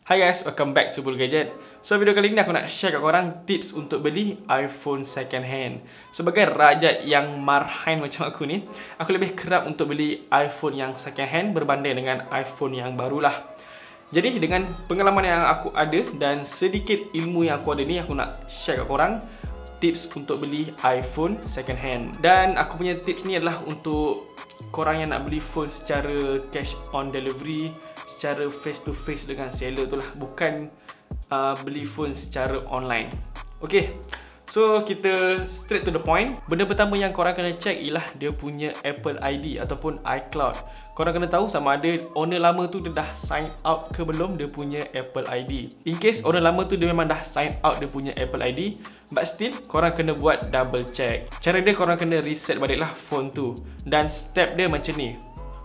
Hi guys, welcome back to Bulu Gadget. So video kali ini aku nak share kat korang tips untuk beli iPhone second hand. Sebagai rakyat yang marhain macam aku ni, aku lebih kerap untuk beli iPhone yang second hand berbanding dengan iPhone yang barulah. Jadi dengan pengalaman yang aku ada dan sedikit ilmu yang aku ada ni, aku nak share kat korang tips untuk beli iPhone second hand. Dan aku punya tips ni adalah untuk korang yang nak beli phone secara cash on delivery, secara face to face dengan seller tu lah, bukan beli phone secara online. Okay, so kita straight to the point. Benda pertama yang korang kena check ialah dia punya Apple ID ataupun iCloud. Korang kena tahu sama ada owner lama tu dia dah sign out ke belum dia punya Apple ID. In case owner lama tu dia memang dah sign out dia punya Apple ID, but still korang kena buat double check. Cara dia, korang kena reset baliklah phone tu. Dan step dia macam ni.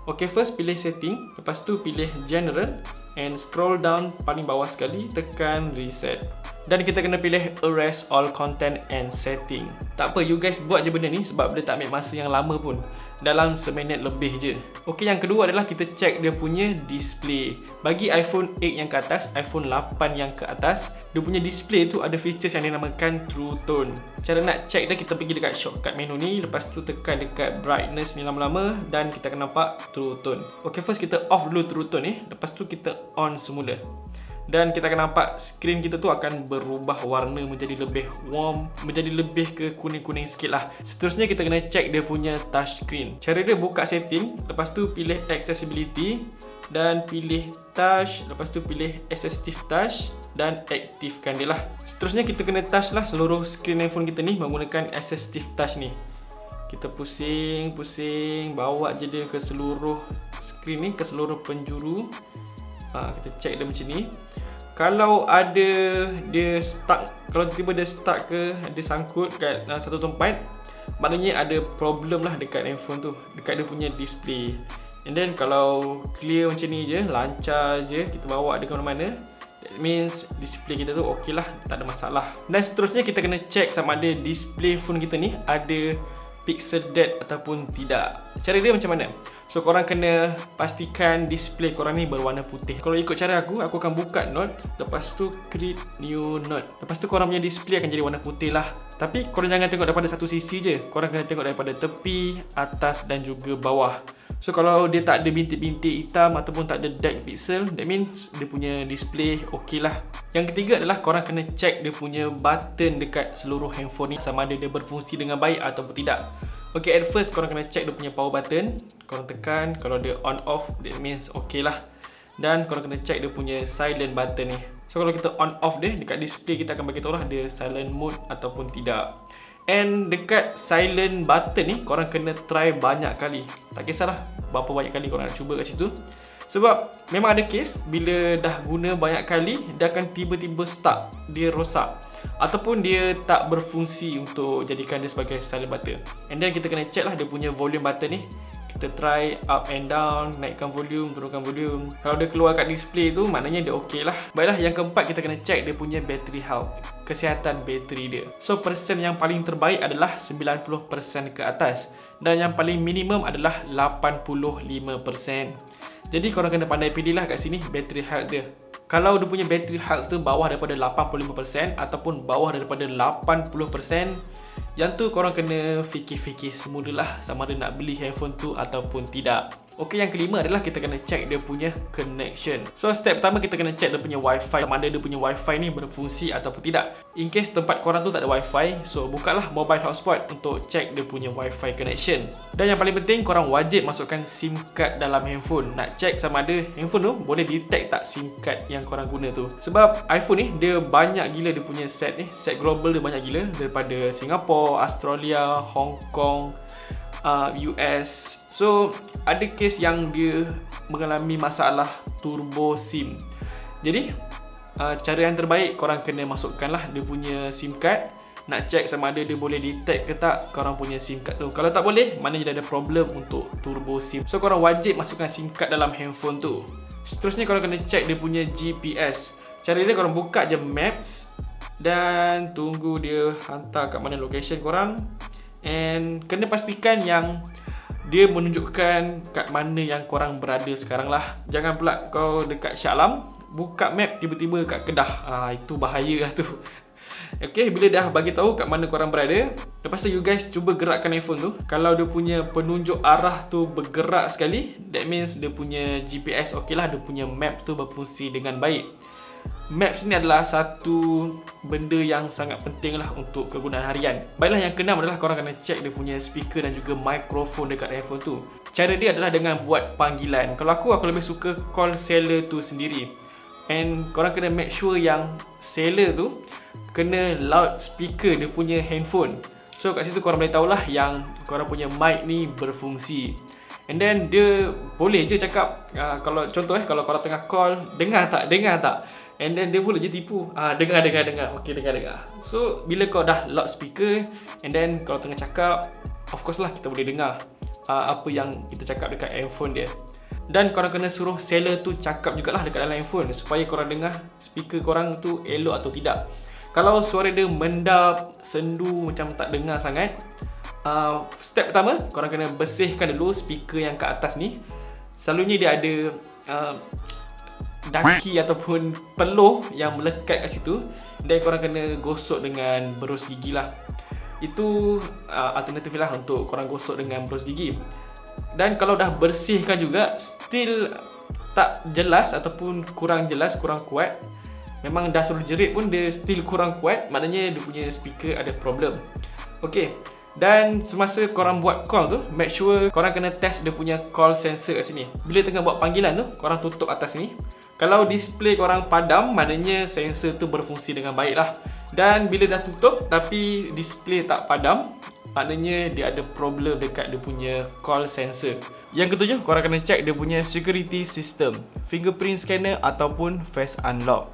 Okay, first pilih setting, lepas tu pilih general and scroll down paling bawah sekali, tekan reset. Dan kita kena pilih erase all content and setting. Tak apa, you guys buat je benda ni sebab dia tak ambil masa yang lama pun. Dalam seminit lebih je. Okay, yang kedua adalah kita check dia punya display. Bagi iPhone 8 yang ke atas, iPhone 8 yang ke atas, dia punya display tu ada features yang dinamakan True Tone. Cara nak check dia, kita pergi dekat shortcut menu ni, lepas tu tekan dekat brightness ni lama-lama dan kita akan nampak True Tone. Okay, first kita off dulu True Tone ni, lepas tu kita on semula. Dan kita akan nampak screen kita tu akan berubah warna menjadi lebih warm, menjadi lebih ke kuning-kuning sikit lah. Seterusnya kita kena check dia punya touch screen. Cara dia, buka setting, lepas tu pilih accessibility dan pilih touch, lepas tu pilih assistive touch dan aktifkan dia lah. Seterusnya kita kena touch lah seluruh screen handphone kita ni menggunakan assistive touch ni. Kita pusing-pusing, bawa je dia ke seluruh screen ni, ke seluruh penjuru. Kita check dia macam ni. Kalau ada dia stuck, kalau tiba-tiba dia stuck ke dia sangkut kat satu tempat, maknanya ada problem lah dekat handphone tu, dekat dia punya display. And then kalau clear macam ni je, lancar je, kita bawa dia ke mana-mana, that means display kita tu okey lah, tak ada masalah. Dan seterusnya kita kena check sama ada display phone kita ni ada pixel depth ataupun tidak. Cara dia macam mana? So korang kena pastikan display korang ni berwarna putih. Kalau ikut cara aku akan buka note, lepas tu create new note. Lepas tu korang punya display akan jadi warna putih lah. Tapi korang jangan tengok daripada satu sisi je, korang kena tengok daripada tepi, atas dan juga bawah. So kalau dia tak ada bintik-bintik hitam ataupun tak ada dark pixel, that means dia punya display okey lah. Yang ketiga adalah korang kena check dia punya button dekat seluruh handphone ni sama ada dia berfungsi dengan baik ataupun tidak. Okay, at first korang kena check dia punya power button. Korang tekan, kalau dia on off, that means okey lah. Dan korang kena check dia punya silent button ni. So kalau kita on off dia, dekat display kita akan bagi tahu lah dia silent mode ataupun tidak. And dekat silent button ni, korang kena try banyak kali. Tak kisahlah berapa banyak kali korang nak cuba kat situ. Sebab memang ada case bila dah guna banyak kali, dia akan tiba-tiba stuck, dia rosak ataupun dia tak berfungsi untuk jadikan dia sebagai silent button. And then kita kena check lah dia punya volume button ni. Kita try up and down, naikkan volume, turunkan volume. Kalau dia keluar kat display tu, maknanya dia okey lah. Baiklah, yang keempat kita kena check dia punya battery health, kesihatan bateri dia. So persen yang paling terbaik adalah 90% ke atas dan yang paling minimum adalah 85%. Jadi korang kena pandai pilih lah kat sini battery health dia. Kalau dia punya battery health tu bawah daripada 85% ataupun bawah daripada 80%, yang tu korang kena fikir-fikir semulalah sama ada nak beli handphone tu ataupun tidak. Okey, yang kelima adalah kita kena check dia punya connection. So step pertama kita kena check dia punya wifi, sama ada dia punya wifi ni berfungsi ataupun tidak. In case tempat korang tu tak ada wifi, so bukalah mobile hotspot untuk check dia punya wifi connection. Dan yang paling penting, korang wajib masukkan SIM card dalam handphone. Nak check sama ada handphone tu boleh detect tak SIM card yang korang guna tu. Sebab iPhone ni dia banyak gila dia punya set ni, set global dia banyak gila, daripada Singapore, Australia, Hong Kong, US. So ada case yang dia mengalami masalah turbo SIM. Jadi cara yang terbaik, korang kena masukkanlah dia punya SIM card. Nak check sama ada dia boleh detect ke tak korang punya SIM card tu. Kalau tak boleh, maknanya dia ada problem untuk turbo SIM. So korang wajib masukkan SIM card dalam handphone tu. Seterusnya korang kena check dia punya GPS. Cara dia, korang buka je Maps dan tunggu dia hantar kat mana location korang. And kena pastikan yang dia menunjukkan kat mana yang korang berada sekarang lah. Jangan pula kau dekat Shah Alam, buka map tiba-tiba kat Kedah. Itu bahaya lah tu. Okay, bila dah bagi tahu kat mana korang berada, lepas tu you guys cuba gerakkan iPhone tu. Kalau dia punya penunjuk arah tu bergerak sekali, that means dia punya GPS okey lah, dia punya map tu berfungsi dengan baik. Maps ni adalah satu benda yang sangat penting lah untuk kegunaan harian. Baiklah, yang keenam adalah korang kena check dia punya speaker dan juga mikrofon dekat iPhone tu. Cara dia adalah dengan buat panggilan. Kalau aku lebih suka call seller tu sendiri. And korang kena make sure yang seller tu kena loudspeaker dia punya handphone. So kat situ korang boleh tahulah yang korang punya mic ni berfungsi. And then dia boleh je cakap, kalau contoh kalau korang tengah call, dengar tak? And then dia boleh je tipu, dengar. Okay, dengar. So bila kau dah loudspeaker, and then kalau tengah cakap, of course lah kita boleh dengar apa yang kita cakap dekat handphone dia. Dan korang kena suruh seller tu cakap jugalah dekat dalam handphone supaya korang dengar speaker korang tu elok atau tidak. Kalau suara dia mendap, sendu, macam tak dengar sangat, step pertama, korang kena bersihkan dulu speaker yang kat atas ni. Selalunya dia ada daki ataupun peluh yang melekat kat situ. Dan korang kena gosok dengan berus gigi lah. Itu alternatif lah untuk korang gosok dengan berus gigi. Dan kalau dah bersihkan juga, still tak jelas ataupun kurang jelas, kurang kuat, memang dah suruh jerit pun dia still kurang kuat, maknanya dia punya speaker ada problem. Okay, dan semasa korang buat call tu, make sure korang kena test dia punya call sensor kat sini. Bila tengah buat panggilan tu, korang tutup atas ni. Kalau display korang padam, maknanya sensor tu berfungsi dengan baik lah. Dan bila dah tutup tapi display tak padam, maknanya dia ada problem dekat dia punya call sensor. Yang ketujuh, korang kena check dia punya security system, fingerprint scanner ataupun face unlock.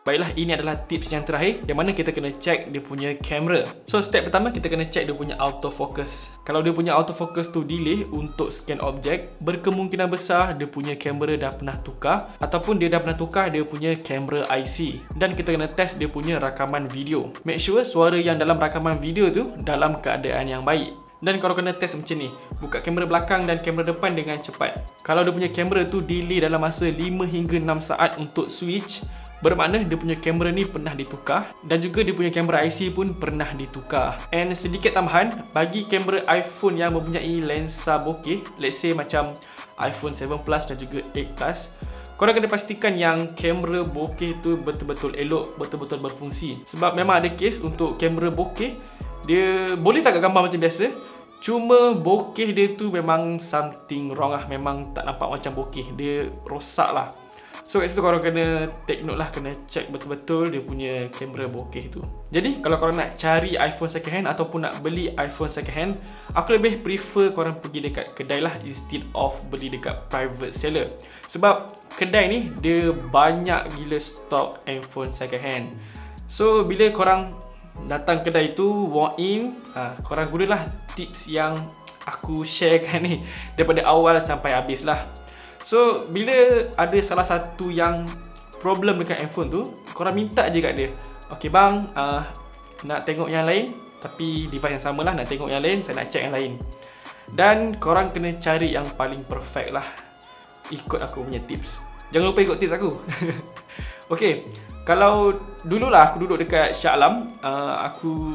Baiklah, ini adalah tips yang terakhir yang mana kita kena check dia punya kamera. So step pertama, kita kena check dia punya autofocus. Kalau dia punya autofocus tu delay untuk scan objek, berkemungkinan besar dia punya kamera dah pernah tukar ataupun dia dah pernah tukar dia punya kamera IC. Dan kita kena test dia punya rakaman video. Make sure suara yang dalam rakaman video tu dalam keadaan yang baik. Dan korang kena test macam ni, buka kamera belakang dan kamera depan dengan cepat. Kalau dia punya kamera tu delay dalam masa 5 hingga 6 saat untuk switch, bermakna dia punya kamera ni pernah ditukar. Dan juga dia punya kamera IC pun pernah ditukar. And sedikit tambahan, bagi kamera iPhone yang mempunyai lensa bokeh, let's say macam iPhone 7 Plus dan juga 8 Plus, korang kena pastikan yang kamera bokeh tu betul-betul elok, betul-betul berfungsi. Sebab memang ada case untuk kamera bokeh, dia boleh tangkap gambar macam biasa, cuma bokeh dia tu memang something wrong lah. Memang tak nampak macam bokeh, dia rosak lah. So kat situ korang kena take note lah, kena check betul-betul dia punya kamera bokeh tu. Jadi kalau korang nak cari iPhone second hand ataupun nak beli iPhone second hand, aku lebih prefer korang pergi dekat kedai lah instead of beli dekat private seller. Sebab kedai ni dia banyak gila stok iPhone second hand. So bila korang datang kedai tu, walk in, korang gunalah tips yang aku sharekan ni daripada awal sampai habis lah. So bila ada salah satu yang problem dekat handphone tu, korang minta je kat dia, okay bang, nak tengok yang lain, tapi device yang sama lah, nak tengok yang lain, saya nak check yang lain. Dan korang kena cari yang paling perfect lah, ikut aku punya tips. Jangan lupa ikut tips aku. Okay, kalau dululah aku duduk dekat Shah Alam, aku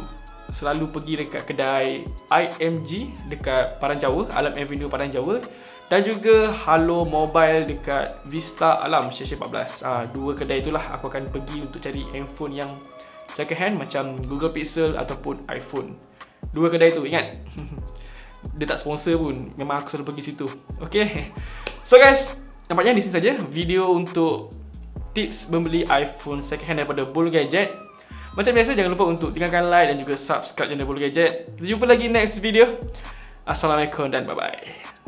selalu pergi dekat kedai IMG dekat Padang Jawa, Alam Avenue Padang Jawa, dan juga Halo Mobile dekat Vista Alam Station 14. Dua kedai itulah aku akan pergi untuk cari handphone yang second hand macam Google Pixel ataupun iPhone. Dua kedai tu, ingat. Dia tak sponsor pun, memang aku selalu pergi situ. Okay, so guys, nampaknya di sini saja video untuk tips membeli iPhone second hand daripada Bulu Gadget. Macam biasa, jangan lupa untuk tinggalkan like dan juga subscribe channel Bulu Gadget. Kita jumpa lagi next video. Assalamualaikum dan bye-bye.